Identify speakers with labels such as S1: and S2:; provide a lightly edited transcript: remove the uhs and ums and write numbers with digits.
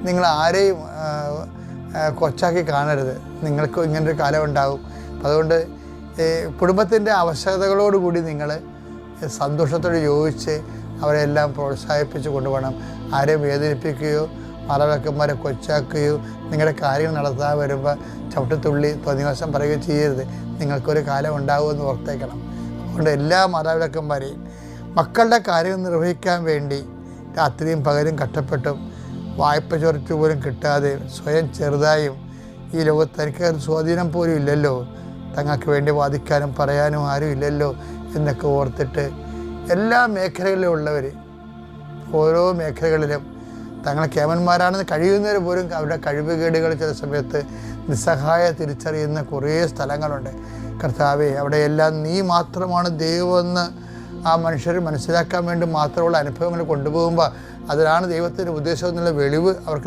S1: നിങ്ങൾ ആരെയും കൊച്ചാക്കി കാണരുത്. നിങ്ങൾക്കും ഇങ്ങനൊരു കാലം ഉണ്ടാകും. അതുകൊണ്ട് കുടുംബത്തിൻ്റെ ആവശ്യകതകളോടുകൂടി നിങ്ങൾ സന്തോഷത്തോട് യോജിച്ച് അവരെല്ലാം പ്രോത്സാഹിപ്പിച്ച് കൊണ്ടുപോകണം. ആരെയും വേദനിപ്പിക്കുകയോ മാതാപിതാക്കന്മാരെ കൊച്ചാക്കുകയോ നിങ്ങളുടെ കാര്യങ്ങൾ നടത്താൻ വരുമ്പോൾ ചവിട്ടിത്തുള്ളി തോന്നിവാസം പറയുകയോ ചെയ്യരുത്. നിങ്ങൾക്കൊരു കാലം ഉണ്ടാകുമെന്ന് ഓർത്തേക്കണം. അതുകൊണ്ട് എല്ലാ മാതാപിതാക്കന്മാരെയും മക്കളുടെ കാര്യങ്ങൾ നിർവഹിക്കാൻ വേണ്ടി രാത്രിയും പകലും കഷ്ടപ്പെട്ടും വായ്പ ചൊരച്ചു പോലും കിട്ടാതെ സ്വയം ചെറുതായും ഈ ലോകത്ത് എനിക്ക് സ്വാധീനം പോലും ഇല്ലല്ലോ, തങ്ങൾക്ക് വേണ്ടി വാദിക്കാനും പറയാനും ആരും ഇല്ലല്ലോ എന്നൊക്കെ ഓർത്തിട്ട് എല്ലാ മേഖലകളിലും ഉള്ളവർ ഓരോ മേഖലകളിലും തങ്ങൾ കേമന്മാരാണെന്ന് കഴിയുന്നവർ പോലും അവരുടെ കഴിവുകേടുകൾ ചില സമയത്ത് നിസ്സഹായ തിരിച്ചറിയുന്ന കുറേ സ്ഥലങ്ങളുണ്ട്. കർത്താവേ, അവിടെയെല്ലാം നീ മാത്രമാണ് ദൈവമെന്ന് ആ മനുഷ്യർ മനസ്സിലാക്കാൻ വേണ്ടി മാത്രമുള്ള അനുഭവങ്ങൾ കൊണ്ടുപോകുമ്പോൾ അതിലാണ് ദൈവത്തിൻ്റെ ഉദ്ദേശം എന്നുള്ള വെളിവ് അവർക്ക്